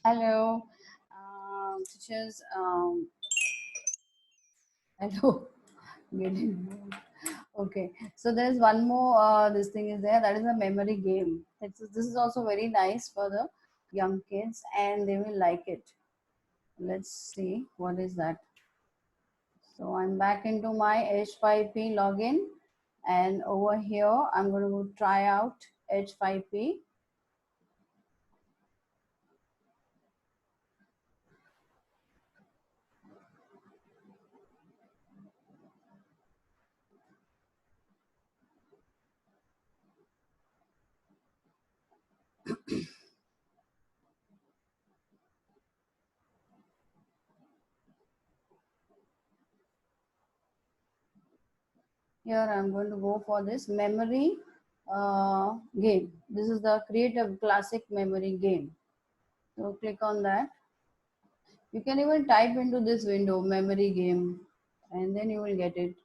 Hello, teachers. Hello. Getting- okay, so there's one more. This thing is there. That is a memory game. This is also very nice for the young kids, and they will like it. Let's see what is that. So I'm back into my H5P login, and over here I'm going to try out H5P. Here I'm going to go for this memory game. This is the creative classic memory game. So click on that. You can even type into this window memory game and then you will get it.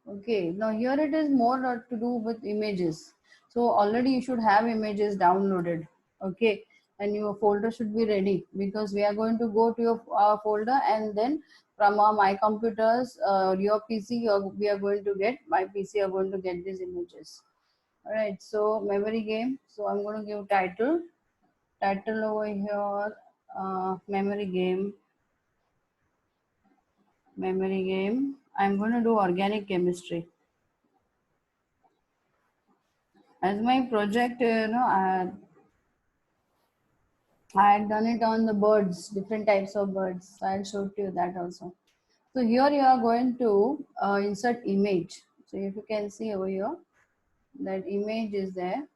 Okay, now here it is more to do with images. So already you should have images downloaded. Okay, and your folder should be ready because we are going to go to your folder and then from our my computers, your PC, we are going to get my PC are going to get these images. All right, so memory game. So I'm going to give title over here, memory game. I'm going to do organic chemistry. As my project, I had done it on the birds, different types of birds. So I'll show to you that also. So here you are going to insert image. So if you can see over here, that image is there.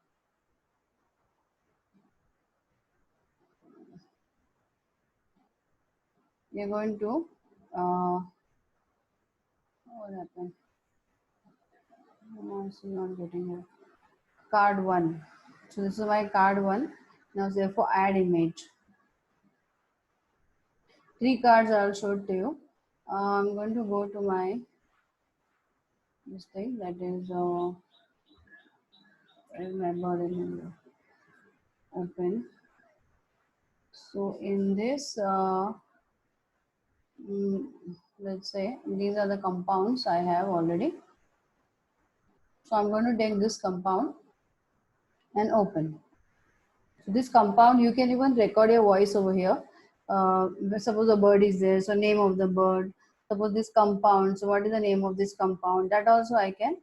You're going to, what happened? No, it's not getting here. Card one. So this is my card one. Now therefore add image. Three cards I'll show to you. I'm going to go to my this thing that is remember open. So in this mm, let's say these are the compounds I have already. So I'm going to take this compound and open. So this compound you can even record your voice over here. Suppose a bird is there, so name of the bird. Suppose this compound, so what is the name of this compound? That also I can.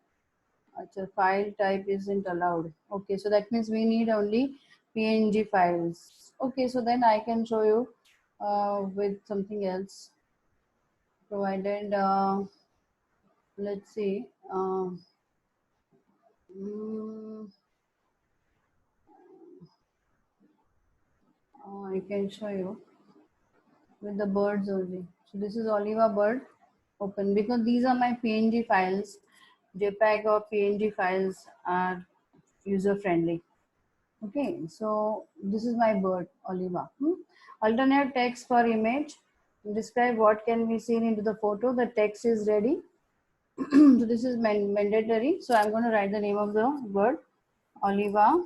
Achha, file type isn't allowed. Okay, so that means we need only PNG files. Okay, so then I can show you with something else provided. Let's see. Mm, I can show you with the birds only. So this is Oliva bird open because these are my PNG files. JPEG or PNG files are user friendly. Okay, so this is my bird, Oliva. Alternate text for image. Describe what can be seen into the photo. The text is ready. So this is mandatory. So I'm going to write the name of the bird, Oliva,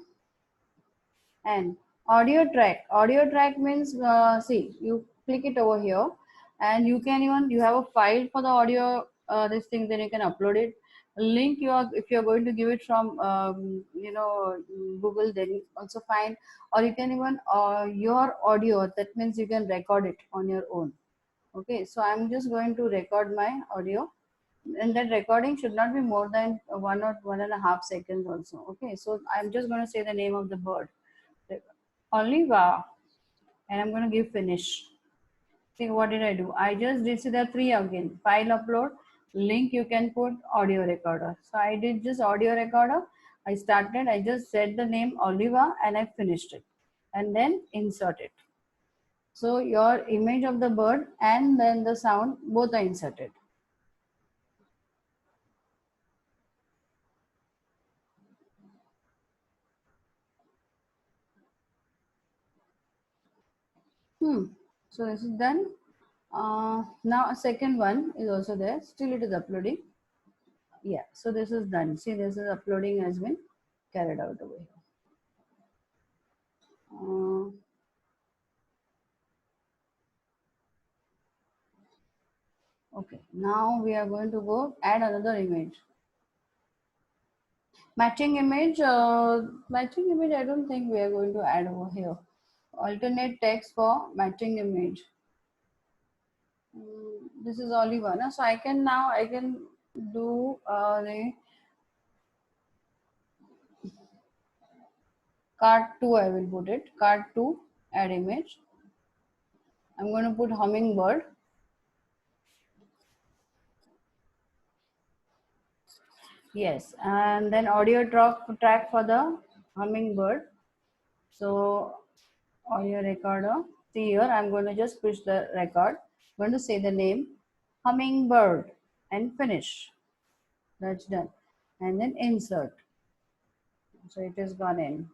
and audio track. Audio track means, see, you click it over here, and you can even you have a file for the audio. This thing, then you can upload it. Link you are if you are going to give it from Google, then also fine. Or you can even your audio. That means you can record it on your own. Okay, so I'm just going to record my audio, and that recording should not be more than 1 or 1.5 seconds also. Okay, so I'm just going to say the name of the bird, Oliva, and I'm going to give finish. See, what did I do? I just did see the three again. File upload, link you can put audio recorder. So I did just audio recorder. I started, I just said the name Oliva and I finished it. And then insert it. So your image of the bird and then the sound both are inserted. So this is done. Now a second one is also there. Still it is uploading. Yeah, so this is done. See, this is uploading has been carried out over here. Okay, now we are going to go add another image. Matching image, I don't think we are going to add over here. Alternate text for matching image. This is only one. So I can do the card 2. I will put it card 2, add image. I'm going to put hummingbird. Yes, and then audio track for the hummingbird. So audio recorder. See here, I'm going to just push the record. I'm going to say the name hummingbird and finish. That's done. And then insert. So it is gone in.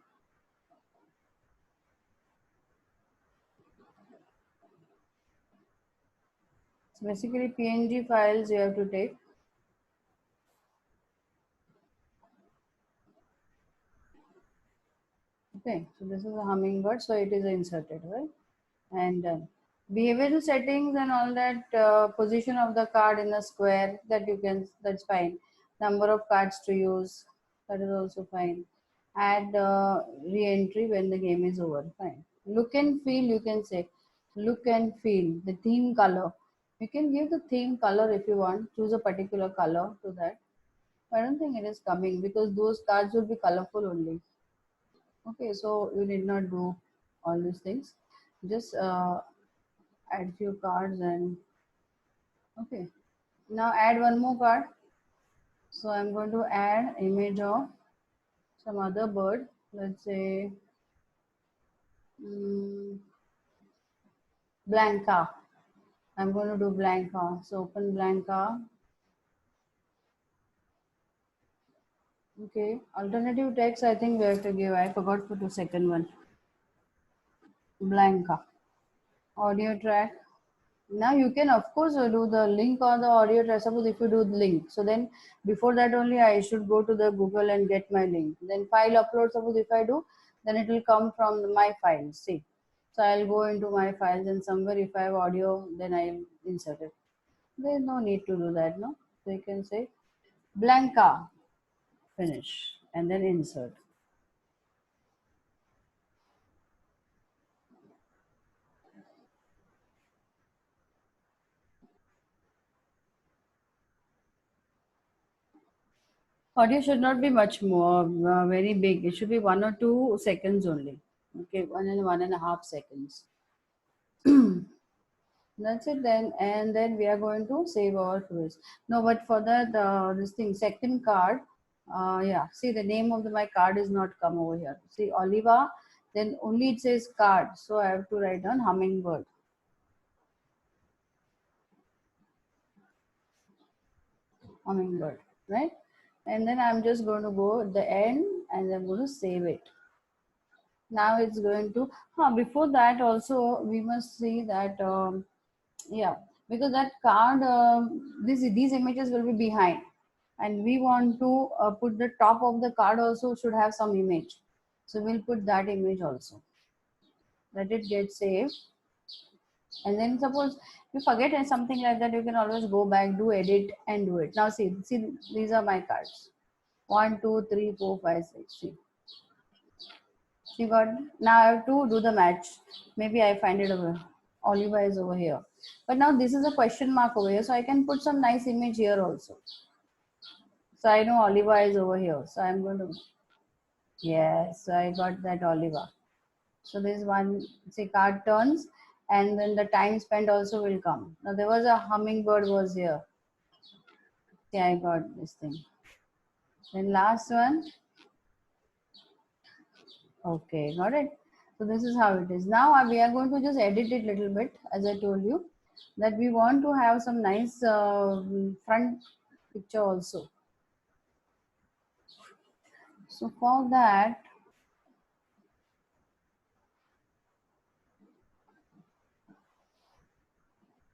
So basically PNG files you have to take. Okay, so this is a hummingbird, so it is inserted, right? And behavioral settings and all that, position of the card in the square, that you can, that's fine. Number of cards to use, that is also fine. Add re-entry when the game is over, fine. Look and feel, you can say look and feel the theme color. You can give the theme color if you want, choose a particular color to that. I don't think it is coming because those cards will be colorful only. Okay, so you need not do all these things. Just add few cards and okay. Now add one more card. So I'm going to add image of some other bird. Let's say mm, Blanca. I'm going to do Blanca. So open Blanca. Okay. Alternative text I think we have to give. I forgot for the second one. Blanca. Audio track. Now you can of course do the link or the audio track. Suppose if you do the link, so then before that only I should go to the Google and get my link. Then file upload, suppose if I do, then it will come from my files. See, so I'll go into my files and somewhere if I have audio, then I'll insert it. There's no need to do that, no. So you can say Blanca, finish, and then insert. Audio should not be much more very big. It should be 1 or 2 seconds only. Okay, 1 and 1.5 seconds. That's it then, and then we are going to save our quiz. No, but for that, this thing, second card, yeah, see the name of my card is not come over here. See, Oliva, then only it says card, so I have to write down hummingbird, hummingbird, right? And then I'm just going to go at the end, and I'm going to save it. Now it's going to, before that also, we must see that, yeah, because that card, these images will be behind and we want to put the top of the card also should have some image, so we'll put that image also, let it get saved. And then suppose you forget and something like that, you can always go back, do edit and do it. Now see these are my cards, 1 2 3 4 5 6. See, you got, now I have to do the match. Maybe I find it over, Oliva is over here, but now this is a question mark over here, so I can put some nice image here also. So I know Oliva is over here, so I'm going to, yes, so I got that Oliva. So this one, say card turns, and then the time spent also will come. Now there was a hummingbird was here. Yeah, I got this thing. Then last one, okay, got it. So this is how it is. Now we are going to just edit it little bit, as I told you, that we want to have some nice front picture also. So for that,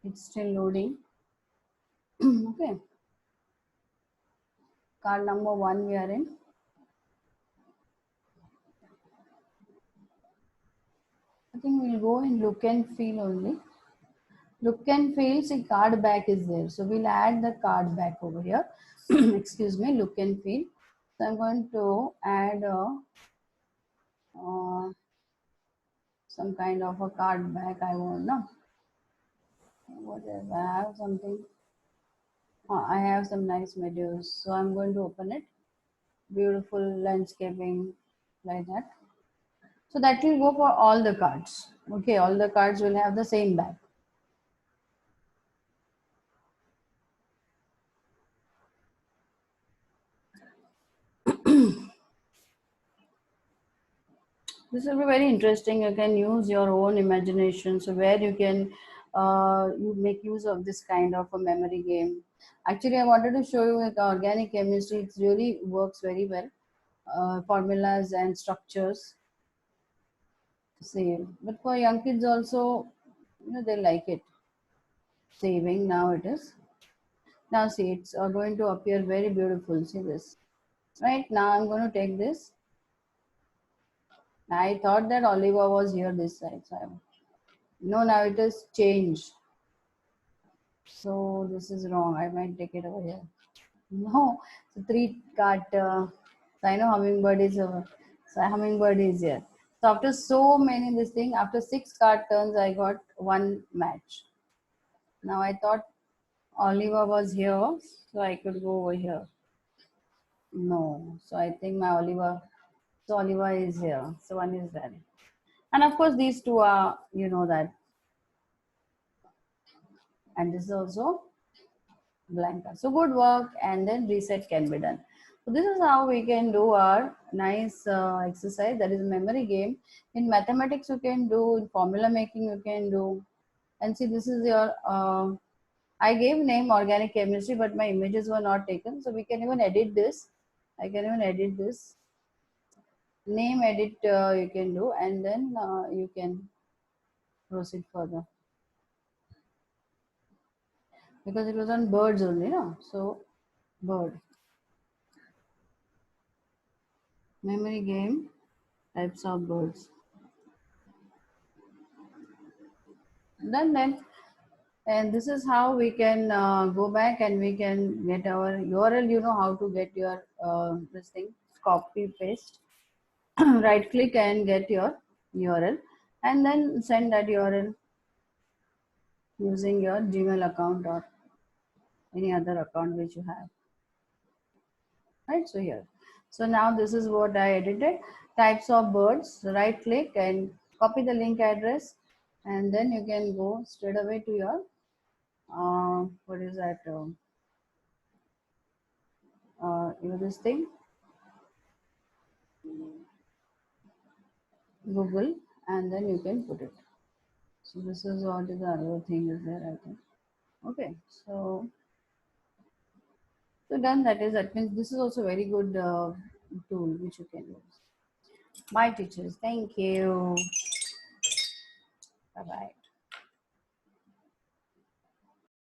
it's still loading. Okay, card number 1 we are in. I think we'll go in look and feel only. Look and feel, see card back is there. So we'll add the card back over here. Excuse me, look and feel. So I'm going to add uh, some kind of a card back. I want no. Whatever, I have something. I have some nice videos. So I'm going to open it. Beautiful landscaping like that. So that will go for all the cards. Okay, all the cards will have the same back. This will be very interesting. You can use your own imagination. So where you can you make use of this kind of a memory game. Actually, I wanted to show you with organic chemistry. It really works very well. Formulas and structures same. But for young kids also, they like it. Saving now it is. Now see, it's going to appear very beautiful. See this. Right now I'm going to take this. I thought that Oliva was here this side. So no, now it is changed. So this is wrong. I might take it over here. No, so three card. So I know hummingbird is over. So hummingbird is here. So after so many this thing, after 6 card turns, I got one match. Now I thought Oliva was here, so I could go over here. No, so I think my Oliva, so Oliva is here. So one is there. And of course, these two are, that. And this is also Blanca. So good work, and then reset can be done. So this is how we can do our nice exercise. That is memory game. In mathematics, you can do. In formula making, you can do. And see, this is your. I gave name organic chemistry, but my images were not taken. So we can even edit this. I can even edit this. Name edit you can do, and then you can proceed further. Because it was on birds only, no? So bird. Memory game, types of birds. Then, and this is how we can go back and we can get our URL. You know how to get your this thing, copy paste. Right click and get your URL, and then send that URL using your Gmail account or any other account which you have. Right, so here. So now this is what I edited. Types of birds. Right click and copy the link address, and then you can go straight away to your what is that? This thing, Google, and then you can put it. So this is what is the other thing is there, I think. Okay, so done. That means this is also very good tool which you can use. My teachers, thank you. Bye bye.